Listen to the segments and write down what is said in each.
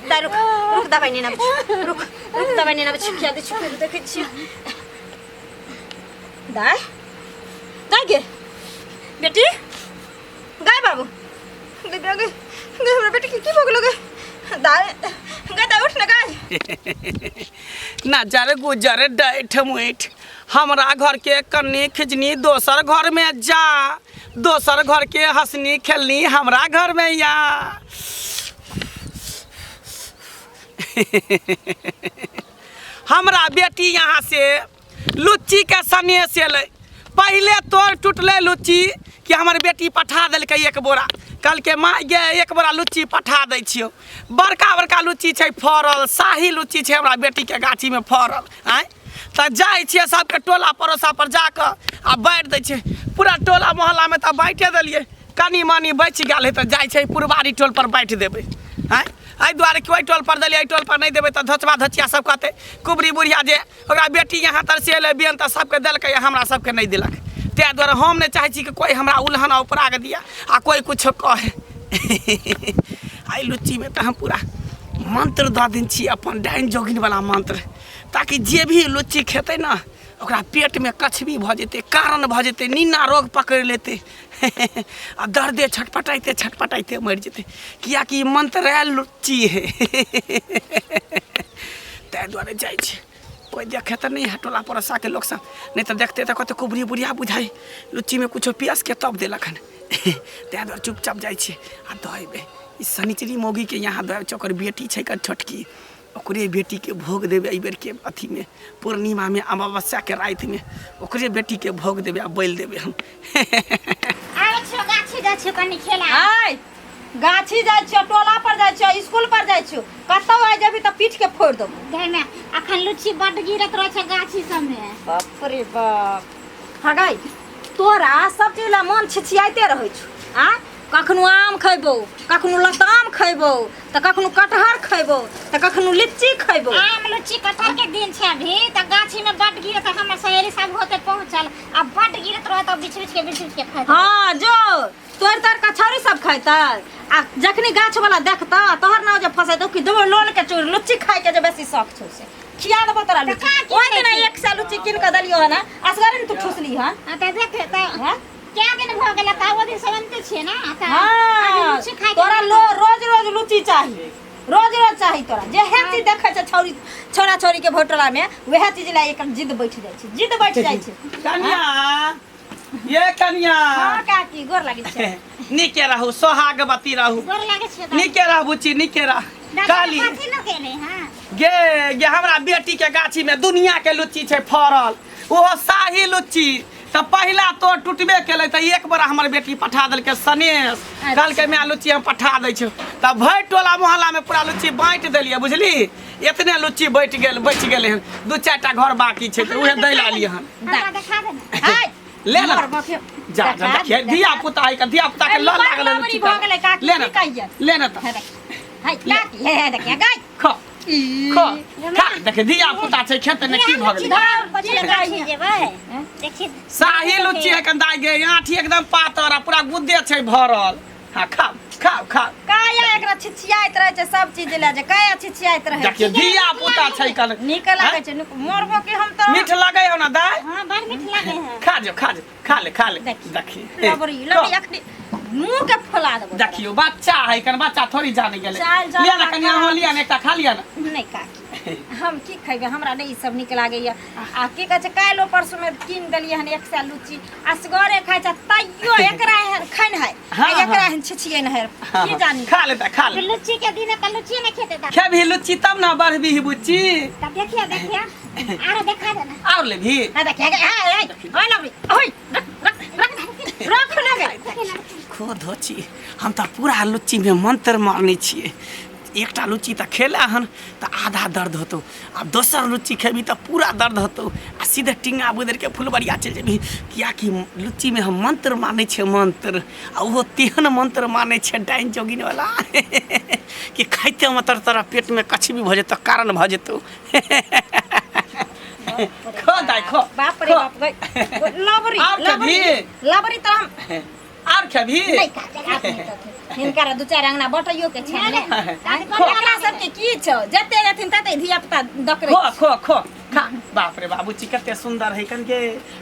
दाई रुक रुक दबाई नहीं ना रुक रुक दबाई नहीं ना क्या दे छुपे देखे छी दाई दाई गे बेटी गाय बाबू गे गे गे हमरा बेटी की भोग लगे दाई गे दाई उठ ना गाय ना जारे गुजरे डाइट मुइठ हमरा घर के कन्नी खिजनी दोसर घर में जा दोसर घर के हंसनी खेलनी हमरा घर में या हमरा बेटी यहाँ से लुच्ची के सने से ले पहले तोड़ टूटले लुच्ची कि हमार बेटी पठा दिल्क एक बोरा कल के माँ गे एक बोरा लुच्ची पठा दै छियो बड़का बड़का लुच्ची छै फरल शाही लुच्ची छै हमरा बेटी के गाछी में फरल आय तो जाए छिए सबके टोला पड़ोसा पर जाकर आ बाँट दै छै पूरा टोला मोहल्ला में तो बाँटे दिलिए कनी मनी बच गल है तो जाए छै पुरबारी टोल पर बाँट देबै आय एहि दुआरे कि ओहि टोल पर दिलिए एहि टोल पर नहीं देबै तो धचवा धचिया सब कहते कुबरी बुढ़िया जे ओकरा बेटी यहाँ तरसेले बियन तो सबके देलकै हमरा सबके नहीं दिलक तै दुआरे हम नहीं चाहे छी कि कोई हमरा उल्हन उपराग दिया आ कोई कुछ कहे आई लुच्ची में तो हम पूरा मंत्र दऽ दिन छी अपन डाइन जोगिन वाला मंत्र ताकि जे भी लुच्ची खेते ना ओकरा पेट में कछवी भ जेते कारण भ जेते नीना रोग पकड़ लेते आ दर्दे छटपटाइते छटपटाइते मर जेते किया कि मंत्र लुच्ची है तै दुआरे जाइ छै कोई देखे तो नहीं है टोला पड़ोसा के लोग सब नहीं तो देखते तो कहते कुबरी बुढ़िया बुझाई लुच्ची में कुछ पियास के तब दिलक हन तै दुआरे चुपचाप जाइ छै आ दहेबे ई शनिचरी मौगी के यहाँ दहेब ओकर बेटी छै कर छोटकी ओकरे बेटी के भोग देवे एहि बेर के अथी में पूर्णिमा में अमावस्या के रात में ओकरे बेटी के भोग देवे आ बैल देवे हम गाछी जाइ छियो कनी खेला हाय गाछी जाइ छियो टोला पर जाइ छियो स्कूल पर जाइ छियो कतौ आ जेबी त पीठ के फोड़ दो घर में अखन लुच्ची बड गिरत रह छै गाछी सब में बाप रे बाप हगाई तोरा सब चीज ला मन छिछियाइते रहै छु आ कखनो आम खैबो कखनो लताम खैबो त कखनो कटहर खैबो त कखनो लीची खैबो आम लुच्ची कटहर के दिन छै अभी त गाछी में बड गिरत हमर सहेली सब होते पहुंचल अब बड गिरत रह त बीच बीच के खाइ हां जो तोर तर कछौरी सब खाइता आ जखनी गाछ वाला देखता तोहर नाव जे फसे तो कि दबो लोन के चोर लुच्ची खाइ के जे बेसी शौक छौ से खिया देबो तोरा लुच्ची ओइ दिन एक सा लुच्ची किन के दलियो है ना असगरे तू ठुसली हन त देख त क्या दिन भ गेल त ओ दिन सेवंते छे ना त लुच्ची खाइ तोरा रोज रोज लुच्ची चाहिए रोज रोज चाहिए तोरा जे हे चीज देखे छ छौरी छोरा छोरी के भोटला में वह चीज ला एक जिद बैठ जाय छै कन्या ये कन्या हां काकी गोर लागे छै निके रहू सोहागवती रहू गोर लागे छै निके रह बुच्ची निके रह काली काकी न केले हां गे गे हमरा बेटी के गाछी में दुनिया के लुच्ची छै फरल ओहो शाही लुच्ची तो पहला तो टूटबे केले तो एक बार हमर बेटी पठा देलके सनेस कल के मैं लुच्ची हम पठा दै छी तब भर टोला मोहल्ला में पूरा लुच्ची बाँट देलिए बुझली इतने लुच्ची बच गेले हन दू चारटा घर बाकी छै तो उहे दै लालिए हन देखा दे हाय ले ना जा देखिए दिया पुता के ल लागल लुच्ची ले ना हाय काकी हे देखिए गाय खा देखे दिया पुता छै खेत ने की भ गेल शाही लुच्ची है कंदाई गे आठी एकदम पातर आ पूरा गुद्दे छै भरल हां खा काया एकरा छिछियाइत रहे छै सब चीज ले जे काया छिछियाइत रहे देखिए दिया पुता छै कल नीक लागे छै मोरबो के हम तो मीठ लागे हो ना दाई हां बड़ मीठ लागे है खा ले देखिए लबरी अखनी मुंह के फुला देबो देखियो बच्चा है कन बच्चा थोड़ी जाने गेले ले ना कनिया हो लिया ने एकटा खा लिया ना नहीं काकी हम की खइबे हमरा नहीं सब निक लागे या आ की कह छै कालो परसों में किन देलिए हन एक सा लुच्ची असगरे खाइ छ तइयो एकरा खैन है एकरा हन छिछिए न है की जानी खा ले लुच्ची के दिन त लुच्ची न खेते त खेबी लुच्ची तब ना बढ़बी बुच्ची त देखिए आरो देखा दे ना और ले भी आ देखिए ओए लबरी ओए रख ना गे खुद होची हम तो पूरा लुच्ची में मंत्र मारने छिए एकटा लुच्ची तो खेला हन तो आधा दर्द होतो अब दोसर लुच्ची खेबी तो पूरा दर्द होतो आ सीधे टिंगा बुदर के फुलबरिया चल जेबी किया कि लुच्ची में हम मंत्र माने छे मंत्र आ वो तेहन मंत्र माने छे डाइन जोगिन वाला कि खाइते मतलब तोरा पेट में कछवी भ जेतो कारण भ जेतो खो दाई खो बाप रे बाप गई लबरी तो हम और खेबी नहीं हिनकर दू चारि अंगना बटैयो के छै ने एकरा सबके की छौ जते रहथिन तते धिया पुता दकरे खो खो खो खा बाप रे बाप बुच्ची कते सुंदर है कन के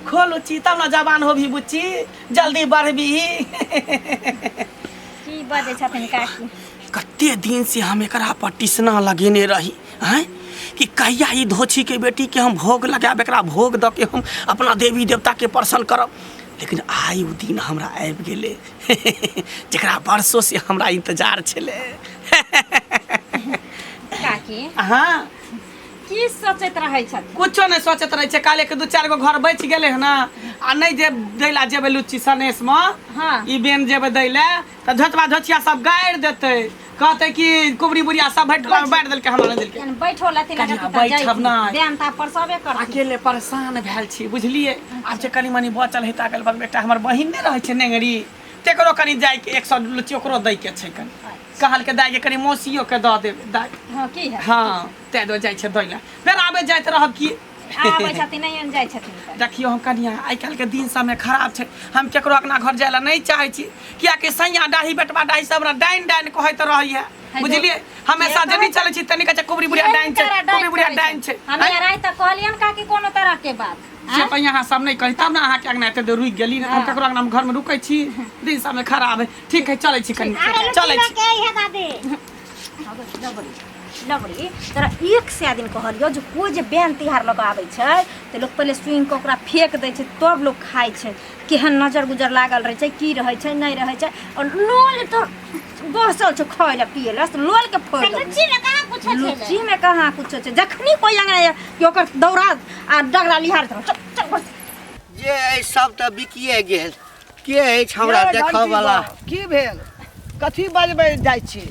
खो लुच्ची तब ना जवान होभी बुच्ची जल्दी बढ़बी की बजे छथिन काकी कते दिन से हम एकरा पर टिसना लगेने रही हैं कि कहिया ई धोछी के बेटी के हम भोग लगाब एकरा भोग द के हम अपना देवी देवता के प्रसन्न करब लेकिन आई उ दिन हमरा आबि गेले जकरा वर्षों से हमरा इंतजार छले काकी हाँ की सोचैत रहै छथिन कुछो नहीं सोचत रहे छे काले के दू चार गो घर बच गेले है ना आ नहीं जे दैला जेबे लुच्ची सनेस में हाँ ई बेन जेबे दैले त झोचबा झोचिया सब गाड़ देते कहते कि कुबरी बुढ़िया सब भेटला बांट देलके हमरा नहीं देलके यानी बैठो लती लगा कनिया बैठब नहीं। देन ता पर सबे कर अकेले परेशान भेल छी बुझलिए आब जे कनी मनी बचल है ताकल बग बेटा हमर बहिन नहीं रहे छे नेंगरी तेकरो कनी जाय के 100 लुच्ची ओकरो दै के छै कनी कहल के दाय के कनी मौसियो के द देबे दाय हां की है हां ते दो जाय छे दैला फेर आबे जाइत रहब की आबै छथिन नहीं जाय छथिन देखियो हम कनिया आइ काल के दिन समय खराब छे हम केकरो अपना घर जायला नहीं चाहे छी किया कि सैया डाही बेटवा डाही सब डाइन डाइन कहैत रही है बुझलिए हमेशा जनी चले छी तनी के कुबरी बुढ़िया डाइन छे कुबरी बुढ़िया डाइन छे हम राय त कहलियन का कि कोनो तरह के बात से तो यहाँ सब नहीं कही तब ना अहाँ के अंगना एते देर रुक गेली न हम केकरो अंगना में घर में रुकै छी दिन समय खराब है ठीक है चले छी कनी चले छी के है दादी लबड़ी तोरा एक से दिन कहलियो जो कोई जे बेन तिहार लगा आबै छै त लोग पहले सुइन के ओकरा फेंक दै छै तब लोग खाइ छै केहन नजर गुजर लागल रहै छै की रहै छै नहीं रहै छै और लोल तो बसल छै खाय ला पिए ला लोल के फोड़ लुच्ची में कहां कुछ छै लुच्ची में कहां कुछ छै जखनी कोई अंगना कि ओकर दौड़ा आ डगरा लिहार जे सब त बिकिए गेल के अछि हमरा देखऽ वाला की भेल कथी बजबै जाइ छी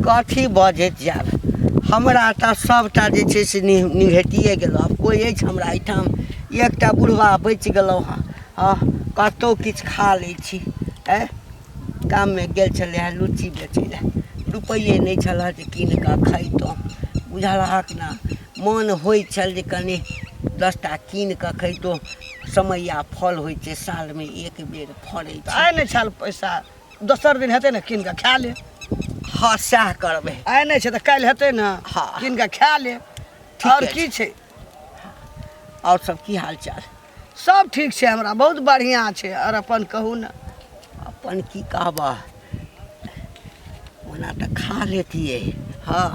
कथी बजैत जायब हमरा त सबटा जे छै से निघटिए गेल अब कोई अछि हमरा एहिठाम एकटा बुढ़वा बचि गेलहुँ हँ कतहु किछु खा लै छी गाममे गेल छलै हँ लुच्ची बेचै लए रुपैए नहि छलऽ जे कीन कऽ खैतहुँ बुझलहक ने मोन होइ छल जे कनि 10टा कीन कऽ खैतहुँ समैया फल होइ छै सालमे एक बेर फड़ै छै आइ नहि छल पैसा दोसर दिन हेतै ने कीन कऽ खा ले हाँ सएह करबै आइ नहि छै तऽ काल्हि हेतै ने हाँ। कीन कऽ खा ले आओर की छै आओर सब की हाल चाल सब ठीक छै हमरा बहुत बढ़िआँ छै आओर अपन कहू ने अपन की कहबह ओना तऽ खा लेतियै हाँ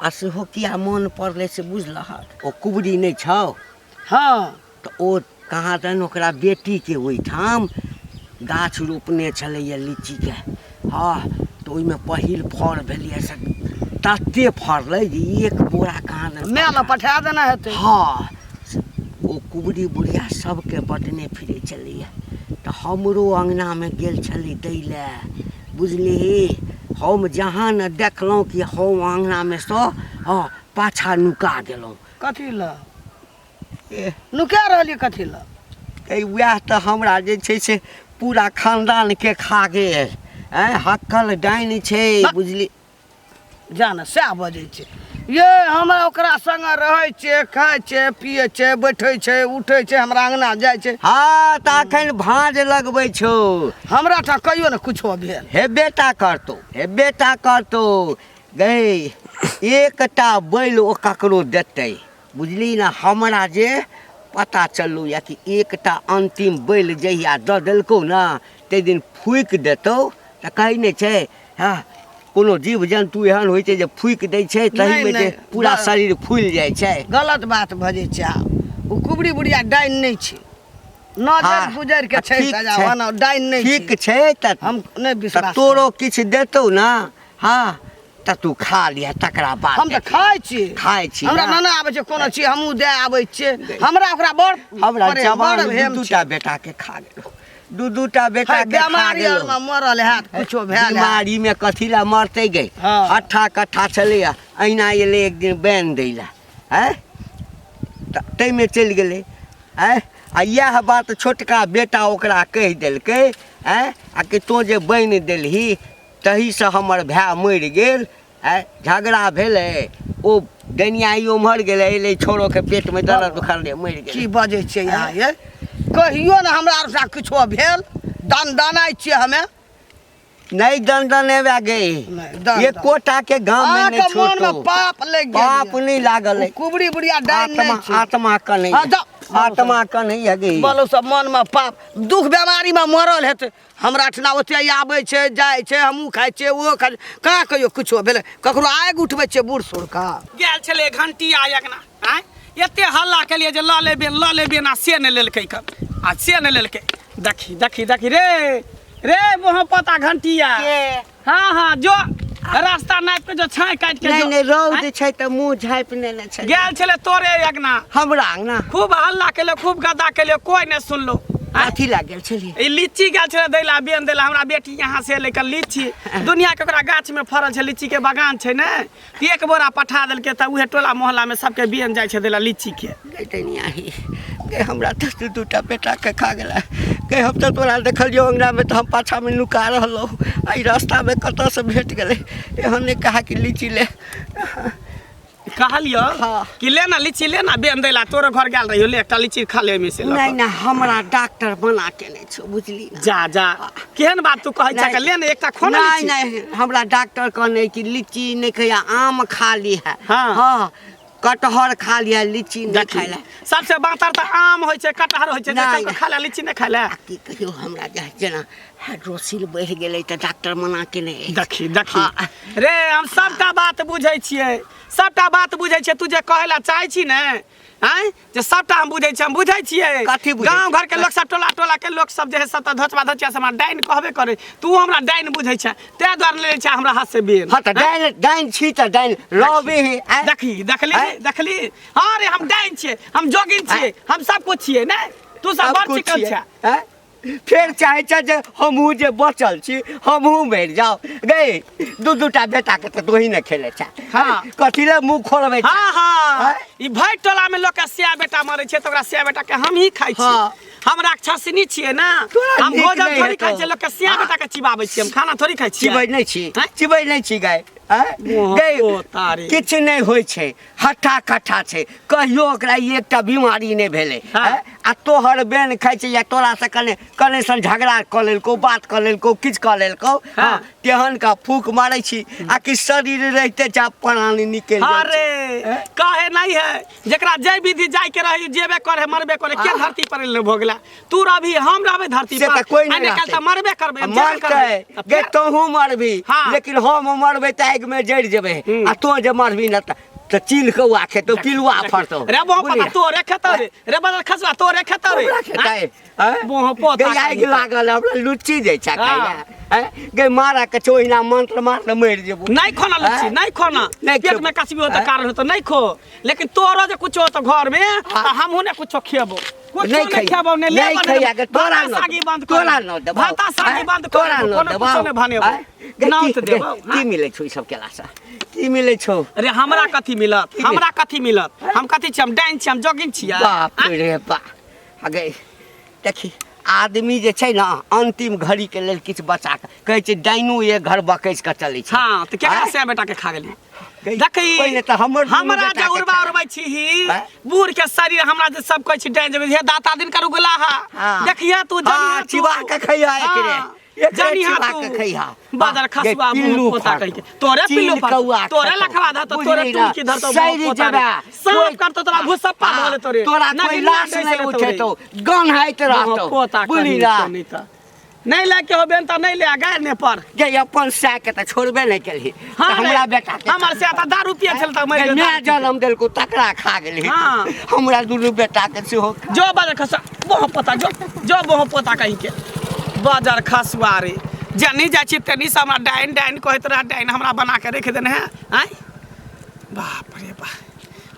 आ सेहो किया मोन पड़लै से बुझलहक ओ कुबरी नहि छौ हाँ तऽ ओ कहाँ दन ओकरा बेटीके ओहिठाम गाछ रोपने छलैए लीचीके हाँ तऽ ओहिमे पहिल फड़ भेलै से तते फड़लै जे एक बोरा कहाँ दन मेला पठा देना हेतै हाँ ओ कुबरी बुढ़िया सबके बटने फिरै छलैए तऽ हमरो अङ्गनामे गेल छलै दै लए बुझलिही हम जहाँ ने देखलहुँ कि हम अङ्गनामे सँ हाँ पाछा नुका गेलहुँ कथी लए नुका रहलियै कथी लए वएह तऽ हमरा जे छै से पूरा खानदानके खा गेल हक्कल डाइन छै बुझली जान सएह बजै छै ये हमरा ओकरा संगे रहै छै खाइ छै पिए छै बैठै छै उठै छै हमरा अङ्गना जाइ छै हाँ तऽ एखन भाँज लगबै छौ हमरा ठाम कहियो ने कुछो भेल हेबे टा करतौ गै एकटा बैल ओ ककरो देतै बुझली ने हमरा जे पता चलू या कि एकटा अन्तिम बैल जहिया दऽ देलकौ ने ताहि दिन फूकि देतौ तऽ कहै नहि छै हाँ कोनो जीव जन्तु एहन होइ छै जे फूकि दै छै तहीमे जे पूरा शरीर फूलि जाइ छै गलत बात भजै छै ओ कुबरी बुढ़िया डाइन नहि छै नजर गुजर के छै डाइन नहि ठीक छै तऽ हम नहि विश्वास तोरो किछु देतौ ने हाँ तऽ तू खा लिह तकरा बाद हम तऽ खाइ छी हमरा नाना आबै छै कोनो चीज हमहूँ दए आबै छियै हमरा ओकरा बड़ हमरा जवान दूटा बेटाके खा गेलौ दू-दूटा बेटा के बीमारी में मरल है कुछो भेल बीमारी में कथी ला मरते गए हट्ठा कट्ठा चले अहिना एले एक दिन बैन दै ला है तै में चल गेले है आ यह बात छोटका बेटा ओकरा कह देलकै है आ कि तो जे बैन देलही तही से हमर भाय मर गेल है झगड़ा भेले ओ डनियाई उमहर गेले एले छोरो के पेट में दर्द उखड़ले मर गेल की बजै छै यहाँ ये कहियो ने हमरा आर सा किछो भेल दानाइ छियै हमे नहीं दंडन है गई ये कोटा के गांव में नहीं छोड़ो पाप लग गया पाप नहीं लागल है कुबड़ी बुढ़िया डाइन नहीं छै। आत्मा का नहीं आत्मा का नहीं है गई बोलो सब मन में पाप दुख बीमारी में मरल हेतै हमरा ठना ओते आबै छै जाय छै हमहू खाइ छै ओ खाइ कहाँ कहियो कुछो भेलै ककरो आगि उठबै छै बूढ़ सूढ़ का गेल छले घंटी आयगना आय एते हल्ला के लिए जे ल लेबे ना से ने लेलकै आ से ने लेलकै देखी रे वहां पता घंटिया हाँ हाँ जो रास्ता नाप के जो छाय काट के नहीं रौद छै त मुंह झाँप ने छै गेल छले तोरे अगना हमरा अंगना खूब हल्ला केले खूब गदा केले कोई ने सुनलो अथी लागल छली ई लीची गाछ छले दैला बेन देला हमरा बेटी यहाँ से लेकर लीची दुनिया के ओकरा गाछ में फरल छै लीची के बागान छै ने एक बोरा पठा देलके त उहे टोला मोहल्ला में सबके बेन जाय छै देला लीची के गई हमरा तो दूटा बेटा के खा गेला कहीं हम तो तोरा देखलियो अंगना में तो हम पाछा में लुका रहलो आई रास्ता में कत से भेट गेले एहन ने कहा कि लीची ले कहलियो कि लेना लीची लेना बेन देला तोरे घर गेल रहियो ले एकटा लीची खा ले में से नहीं ना हमरा डॉक्टर बना के नहीं छो बुझली जा केहन बात तू कहै छ ले ने एकटा खोना लीची नहीं हमरा डॉक्टर कहने कि लीची नहीं खैया आम खा ली है हां कटहर खा लिया लीची नहीं खाइला सबसे बातर त आम होय छै कटहर होय छै जे खा ले लीची नहीं खाइला की कहियो हमरा जेना हाइड्रोसिल बढ़ गेलै त डॉक्टर मना के नहीं देखी रे हम सबटा बात बुझै छियै तू जे कहला चाहै छी ने हैं जे सबटा हम बुझै छियै गांव घर के लोग सब टोला के लोग सब जे है सब धचवा धचिया से हमरा डाइन कहबे करे तू हमरा डाइन बुझै छ ते द्वार ले छ हमरा हाथ से बेन हां त डाइन छी त डाइन रहबे है देखली हां रे हम डाइन छियै हम जोगिन छियै हम सब कुछ छियै ने तू सब बड़ चिकन छ फिर चाहे जे हमहू जे बचल छी हमहू मर जाओ गए दूटा बेटा के तो तोही ने खेले छ हां कथि ले मुंह खोलबे छ हां ई भाई टोला में लोग के सिया बेटा मरे छै त ओकरा सिया बेटा के हम ही खाइ छी हम राक्षसनी छियै ना हम भोजन थोड़ी खाइ छै लोग के सिया बेटा के चिबाबै छी हम खाना थोड़ी खाइ छी चिबै नहीं छी गाय किछ नहीं होय छै हट्ठा कट्ठा छै कहियो ओकरा एकटा बीमारी नहीं भेले आ तोहर बेन खाइ छै या तोरा से कने सन झगड़ा क लेलको बात क लेलको किछ क लेलको तेहन का फूक मारै छी आ कि शरीर रहते जा प्राण निकल जाय अरे काहे नहीं है जेकरा जय विधि जाय के रही जेबे करे मरबे करे के धरती पर ले भोगला तू रभी हम रहबे धरती पर कोई नहीं कल त मरबे करबे मरते गे तोहू मरबी लेकिन हम मरबे त आग में जड़ जेबे आ तो जे मरबी न त चील कौआ खेतो पिलुआ फरतो रे बहु पता तोरे खेतो रे बदल खसवा तोरे खेतो रे बहु पता आग लागल हमरा लुच्ची जाय छ खाइला गे मारा के चोहिना मंत्र मार ल मर जेबो नहीं खोना लुच्ची नहीं खोना पेट में कसबी हो त कारण हो त नहीं खो लेकिन तोरो जे कुछ हो त घर में हमहु ने कुछ खेबो नहीं खाबो ने ले खाया के तोरा सागी बंद कर भाता सागी बंद कर कोनो कुछ ने भनेबो नाउ त देबो की मिले छ ई सब केला सा की मिले छ अरे हमरा कथि मिलत हम कथि छी हम डाइन छी हम जोगिन छी बाप रे बा अगे देखी आदमी जे छै ना अंतिम घड़ी के लेल किछ बचा के कहै छै डाइनो ये घर बकैस के चलै छै हां त केकरा से बेटा के खा गेली देखी पहिले त हमरा जे उड़बा छी बूढ़ के शरीर हमरा जे सब कहै छी डाइन जे हे दाता दिन करू गेला देखिया तू जानी चिबा के खैया एकरे जानी चिबा के खैया बाजार खसवा मुंह पोता कह के तोरे पिल्लू तोरे लखवा ध तो तोरे टूल की धर तो सब कर तो तोरा भुसप्पा धले तोरे तोरा कोई लाश नहीं उठे तो गन हाइत रहतो पोता बुली नहीं लेके हो बेन त नहीं ले गाय ने पर जे अपन सा के त छोड़बे नहीं केली हमरा बेटा के हमर से त 10 रुपया चलता मैं ने जन्म देल को तकरा खा गेली हमरा दुनु बेटा के से हो जो बाजार खसा बहु पता जो बहु पता कहि के बाजार खसवा रे जनी जा छी तनी से हमरा डाइन कहत रहा डाइन हमरा बना के रख देने है आय बाप रे बा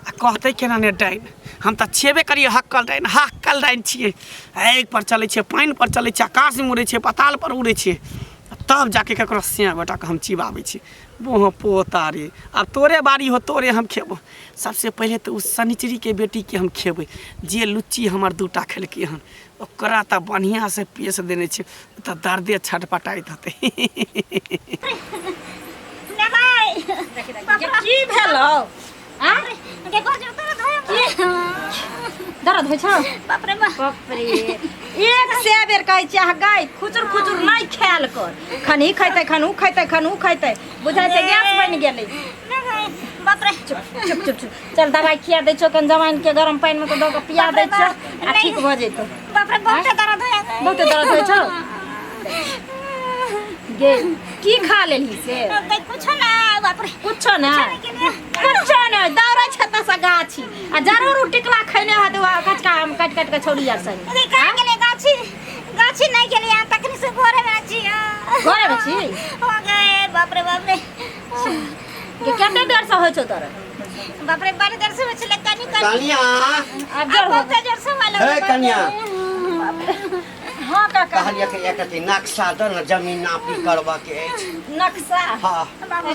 आ कहते केना ने डाइन हम त छेबे करिए हक्कल डाइन छिए एक पर चले छे पानी पर चले छे आकाश में उड़े छे पाताल पर उड़े छे तब जाके ककरो सिया बेटा के हम चिबाबै छी बोह पोता रे अब तोरे बारी हो तोरे हम खेबो सबसे पहले तो उस शनिचरी के बेटी के हम खेबै जे लुच्ची हमर दूटा खेलके हन ओकरा त बढ़िया से पीस देने छे त दर्दे छटपटाइत हते की भेलो दर्द होइ छ बाप रे बाप रे एक से बेर कहै छी अहाँ गाय खुचुर खुचुर नहीं खायल कर खन ई खैतै खन ऊ खैतै खन ऊ खैतै बुझाइ छै गैस बनि गेलै बाप रे चुप चुप चुप चल दवाई खिया दै छौ कन जवाइन के गरम पानी में तो दो के पिया दै छौ आ ठीक भ जेतौ बाप रे बहुत दर्द होय बहुत दर्द होइ छौ गे की खा लेली से कुछ ना बाप रे कुछ ना दौड़ै छ त सा गाछी आ जरूर टिकला खैने हाथ कचका काट काट के छोड़ी यार संग अरे कहां गेले गाछी गाछी नहीं गेले यहाँ तकनी से घरे में छी घरे में छी हो गए बाप रे ये केते देर से होइ छौ तोरा बाप रे बड़ी देर से हो छले कनिया अब जर हो बहुत देर से वाला ए कनिया हां काका कहलिए कि एकति नक्शा द न जमीन नापी करबा के अछि नक्शा हां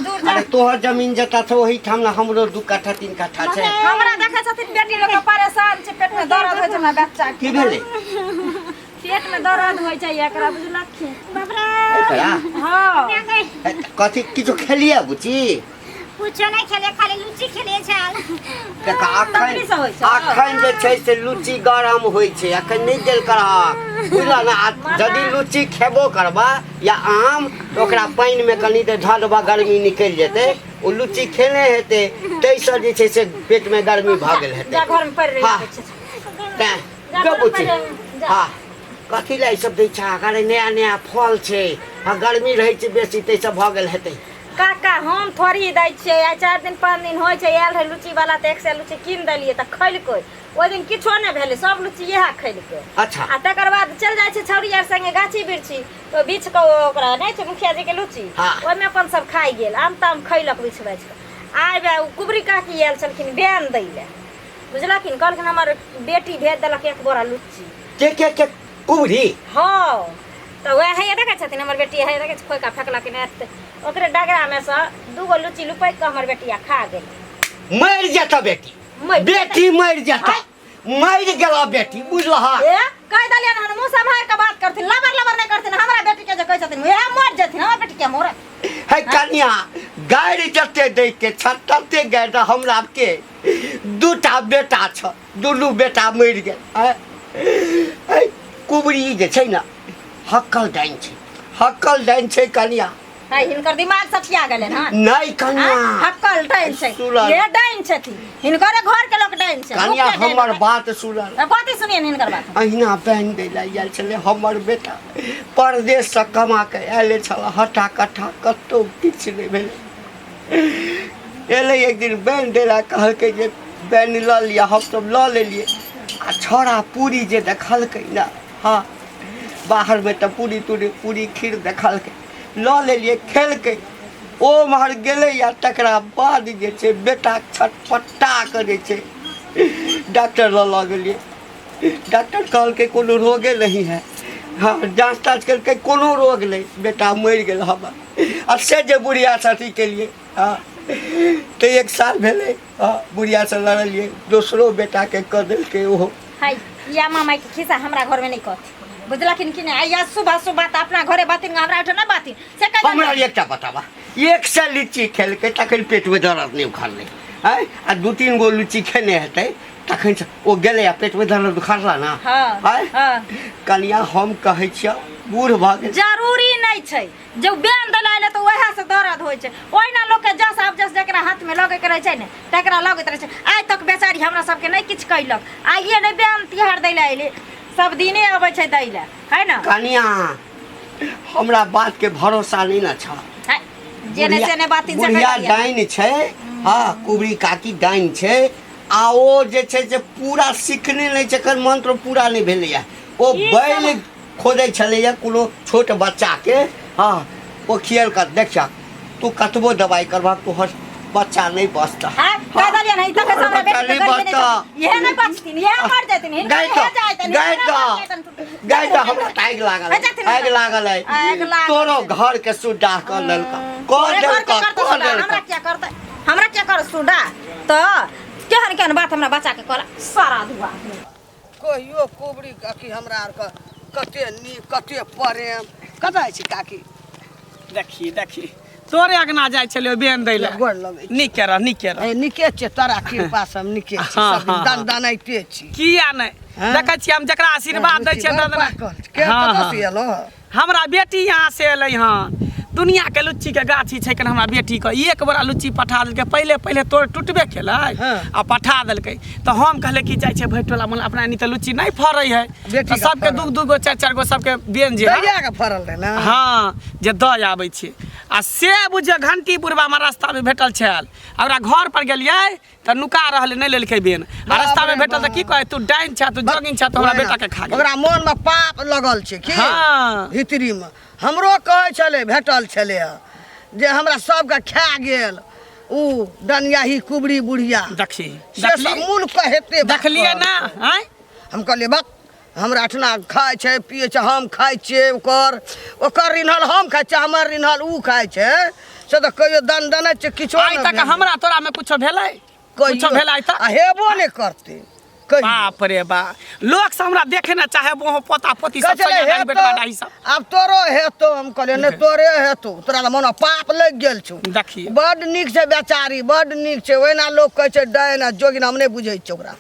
दूर जा अरे तोहर जमीन जता छ ओही ठाम ना हमरो 2 कट्ठा 3 कट्ठा छै हमरा देखै छथिन बेटी लोग परेशान छै पेट में दर्द होइ छै हमरा बच्चा की भेलै पेट में दर्द होइ छै एकरा बुझलखिन बाप रे एकरा हां कथि किछो खेलिया बुची कुछो नहीं खेले खाली लुची खेले छल देखा तकली से होइ छै अखन जे छै से लुची गरम होइ छै अखन नहीं देल करहक बुझला ना यदि लुची खेबो करबा या आम तो ओकरा पानी में कनी दे धरबा गर्मी निकल जेतै ओ लुची खेने हेतै तैसे जे छै से पेट में गर्मी भ गेल हेतै जा घर में पड़ हाँ। रही छै के बुची हां कथि लै सब दै छा अरे नया नया फल छै आ गर्मी रहै छै बेसी तैसे भ गेल हेतै काका हम थोड़ी दै छियै आ 4 दिन 5 दिन होइ छै आयल है लुची वाला त 1 से लुची कीन देलिए त खैलकै ओइ दिन किछो नै भेलै सब लुची इहा खैलकै अच्छा आ तकर बाद चल जाइ छै छौरी आर संगे गाछी बिरछी तो बीच के ओकरा नै छै मुखिया जी के लुची हाँ। ओइ में अपन सब खाइ गेल आम ताम खैलक बिछ बाछ के आइ बे कुबरी काकी आयल छलखिन बयान दै ले बुझलखिन कहलखिन हमर बेटी भेज देलक 1 बोरा लुची के कुबरी हां तो वह है देखै छथिन हमर बेटी है देखै खोइ का फेकला कि नै ओकरे डगरा में से 2 गो लुची लुपै के हमर बेटिया खा गेल मर जाता बेटी बेटी मर जाता मर गेला बेटी बुझलहा ए कह दलिया न मुंह संभाल के बात करथिन लबर नहीं करथिन हमरा बेटी के जे कहै छथिन ए मर जथिन हमर बेटी के मोर है कन्या गाड़ी जते दै के छतते गाड़ी हमरा के 2टा बेटा छ दुनू बेटा मर गेल है कुबरी जे छै ना हक्कल डाइन छै कन्या है हिनकर दिमाग सठिया गेलै न नहीं कन्या हक्कल डाइन छै ये डाइन छथिन हिनकर घर के लोग डाइन छै कन्या हमर बात सुन कथि सुनिए हिनकर बात अहिना बहन दै ला आयल छलै हमर बेटा परदेश से कमा के आयल छल हटा कट्ठा कतौ किछ नहीं भेलै एलै एक दिन बहन दै ला कहलकै जे बहन लऽ लिया हम सब लऽ लेलिए आ छोड़ा पूरी जे देखलकै ना हाँ बाहर में तो पूरी खीर देखलकै लऽ लेलिए खेलकै ओ महर गेलै या तकरा बाद जे छै बेटा छटपटा करै छै डॉक्टर लऽ गेलिए डॉक्टर कहलकै कोनो रोगे नहीं है हाँ जाँच ताँच करके कोनो रोग नहीं बेटा मर गेल हमर आ से जे बुढ़िया साथी के लिए हाँ तो 1 साल भेलै हाँ बुढ़िया से लड़लिए दोसरो बेटा के कह देलकै ओहो है या मामा के खिस्सा हमरा घर में नहीं कहत बुझलखिन कि नहीं आइया सुबह बात अपना घरे बातिन हमरा उठे ना बातिन से कह हमरा एकटा बतावा 1 से लीची खेलकै तखन पेट में दर्द नहीं उखड़लै है आ 2-3 गो लीची खेने हेतै तखन से ओ गेलै आ पेट में दर्द उखड़ला ना हाँ, है हाँ। कनिया हम कहै छियै बूढ़ भ गेल जरूरी नहीं छै जब बयान दलाइले तो वएह से दर्द होइ छै ओइ ना लोग के जस अब जस जेकरा हाथ में लगे के रहे छै ने तकरा लगैत रहे छै आइ तक बेचारी हमरा सबके नहीं किछ कैलक आइए नहीं बयान तिहार दै ले आइले सब दिने आबै छै दै ले है ना कनिया हमरा बात के भरोसा नहीं ना छ जेने जेने बातिन से बुढ़िया डाइन छै हाँ कुबरी काकी डाइन छै आ ओ जे छै से पूरा सिखने नहीं छै एकर मंत्र पूरा नहीं भेलैया ओ बैल खोदै छलैया कोनो छोट बच्चा के हाँ ओ खियल कर देखा तू कतबो दवाई करबा तोहर बच्चा नहीं बचता हां कह दलिया नहीं तक हमरा बेटी के बचता ये नहीं बचतिन ये मर जतिन गाय तो हमरा आग लागल है तोरो घर के सुडा कर देलका हमरा क्या कर सुडा तो केहन बात हमरा बच्चा के कहला सारा दुआ कहियो कुबरी काकी हमरा आर कते नी कते प्रेम कतै छी काकी देखी तोरे अगना जाइ छलियो बेन दै ले गोड़ लगै नीक के रह निके छै तोरा कृपा से हम निके छी हाँ, सब हाँ, दान दानाइते छी किया नहीं हाँ? देखै छियै हम जकरा आशीर्वाद दै छियै के हाँ, कतऽ हाँ। से एलो हमरा बेटी यहाँ से एलै हँ दुनिया के लुच्ची के गाछी छै कन हमरा बेटी के एक बोरा लुच्ची पठा देलकै पहिले तोड़ टूटबे केलै हाँ। आ पठा देलकै तो हम कहले कि जाइ छै भैटोला मोला अपना नहीं तो लुच्ची नहीं फरै है बेटी तो का सबके फरल। दू गो चार गो सबके बेन जे है, दैया के फरल रहे ना हाँ जे दऽ आबै छै आ से बुझियो घंटी पुरबा हमरा रास्ता में भेटल छल आ ओकरा घर पर गेलियै तऽ नुका रहलै नहीं लेलकै बेन आ रास्ता में भेटल तऽ की कहे तू डाइन छ तू जोगिन छ तो हमरा बेटा के खा गेल ओकरा मोन में पाप लगल छै की हाँ। भितरी में हमरो कहै छलै भेटल छलै जे हमरा सबके खा गेल ऊ डनियाही कुबड़ी बुढ़िया देखी से सब मूल कहेते देखलिए ना हैं हम कहलिए बक हमरा अठना खाइ छै पिए छै हम खाइ छियै ओकर रिन्हल हम खाइ छियै हमर रिन्हल ऊ खाइ छै से तऽ कहियो दन दनै छै किछो आइ तक हमरा तोरा में कुछो भेलै कुछो भेलै आइ तक आ हेबो नहि करतै कहियो बाप रे बा लोग से हमरा देखे ना चाहे वो पोता पोती सब कहै छलै, सैया हेतौ, बेटवा दाई सब आब तोरो हेतौ हम कहलियै नहि तोरे हेतौ तोरा तऽ मन पाप लागि गेल छौ देखिए बड नीक छै बेचारी बड नीक छै ओहिना लोग कहै छै डाइन आ जोगिन हम नहि बुझै छै ओकरा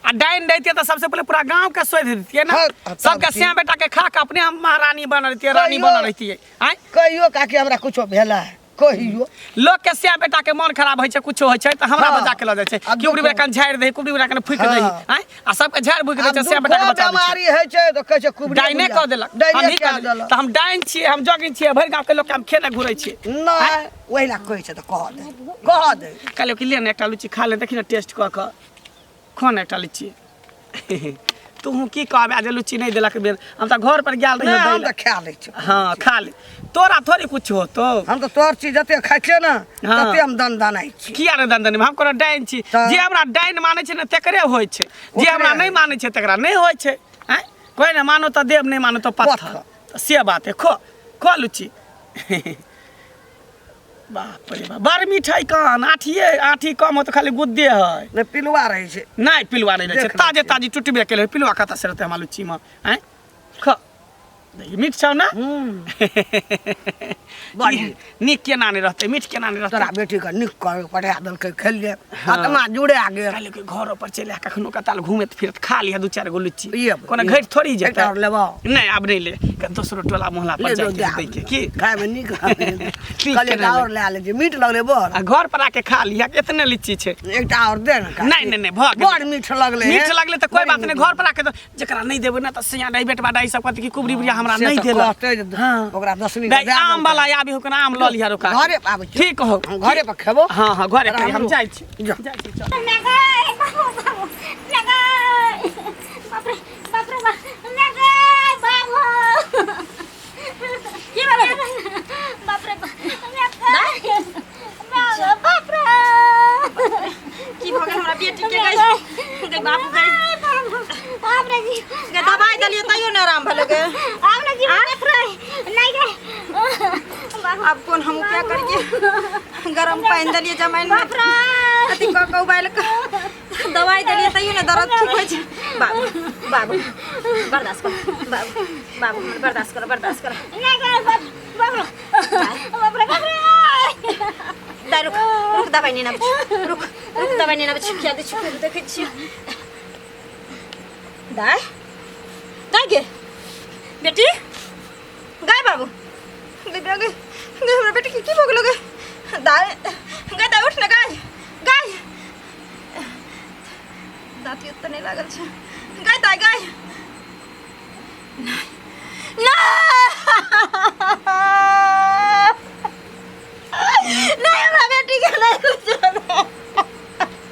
आ डाइन दैतिए तो सबसे पहले पूरा गांव के सोध देतिए ना हाँ, तब सबके ठीक। श्याम बेटा के खा के अपने हम महारानी बन रही रानी कहियो- बन रही आय कहियो काकी हमरा कुछो भेला है कहियो लोग के श्याम बेटा के मन खराब होय छै कुछो होय छै त हमरा हाँ। बजा के ल जाय छै अब कुबड़ी देखो। बेटा कन झाड़ दे कुबड़ी बेटा कन फूक हाँ। दे आय आ सबके झाड़ फूक दे आब छै श्याम बेटा के दुखो बचा दे बीमारी होइ छै तऽ कहै छै कुबड़ी डाइने बुढ़िया। कह देलक हम डाइने ही कह कह देलक त हम डाइन छियै हम जोगिन छियै भरि गांव के लोग के हम खेने घुरै छियै नहि ओहिना कहै छै तऽ कह दे कहलियो कि ले ने एकटा लुच्ची खा ले देखी ना टेस्ट क के खोन एकटा लुच्ची तू की कहबे आज लुच्ची नहीं देलक बेन हम त घर पर गेल नहि हम रही तऽ खा लै छी हाँ खा ले तोरा थोड़ी कुछ हो तो हम तऽ तोहर चीज जते खाइ छियै ने हाँ। तते हम दन दनाइ छी किया रे दंदन हम कोनो डाइन छी तऽ- जे हमरा डाइन माने छै ने तकरे होइ छै जे ओकरे हमरा नहीं होइ। माने छै तकरा नहीं होइ छै हैं कोई ना मानो तो देव नहीं मानो तो पत्थर पत्थर। तो से बात है खो लुच्ची बाप रे बाप बड़ मिठाई कान आठी कम हो तो खाली गुद्दे है नहि पिलुआ रहै छै नहीं पिलुआ नहीं रहे छै देख लै ताजे छै। ताजी टूटबे केले पिलुआ कतऽ से रहते हमरा लुच्ची में हैं खो देखी मीठ छौ ना बड़ी। नीक केना नहीं रहते मीठ केना नहीं रहते तोरा बेटी के निक कर पढ़ा देलकै खेलिए हाँ। आत्मा जुड़े गेल कहले कि घर पर चले आ कखनो कताल घूमत फिरत खा लिया दू चार गो लुच्ची ये कोनो घट थोड़ी जेतै एकटा और लेबो नहीं अब नहीं ले के दोसरो टोला मोहल्ला पर ले दो जाके दै के की खाए में निक ठीक कहलिए केना और ले जे मीठ लगले बड़ आ घर पर आके खा लिया इतने लीची छै एकटा और दे ना नहीं भ गेल बड़ मीठ लगले मीठ लगले तो कोई बात नहीं घर पर आके तो जकरा नहीं देबे ना तो सैया नहीं बेटवा दाई सब कहते कि कुबरी बुढ़िया हमरा नहीं देला हाँ ओकरा 10 दाई आम वाला आबी हो आम ल लिया रोका घरे पे आबै छै ठीक हो हम घरे पर खेबो हां हां घरे पे हम हमरो। जाइ छी जा। जाइ छी चल नगाय बाबू नगाय बाप रे बाप नगाय बाबू की भेलै बाप रे नगाय बाप रे की भ गेल हमरा बेटी के गई बाबू गई बाप रे जी गे दवाई देलिए तैयो नहीं आराम भेलै गे आप ना जी नहीं गए अब कौन हम क्या करिए गरम पानी दिलिए जमाइन में अति क उबाइल के दवाई दिलिए तैयो नहीं दर्द ठीक होइ छै बाबू बाबू बर्दाश्त कर बाबू बाबू बर्दाश्त कर नहीं गए बाप रे दाई रुक दवाई नहीं ना रुक दवाई नहीं ना क्या दे छु देखे छियो दाई गे बेटी गाय बाबू गे हमरा बेटी की भ गेलो गे दाई उठ ना गाय दाँती तो नहीं लागल छै गाय नहीं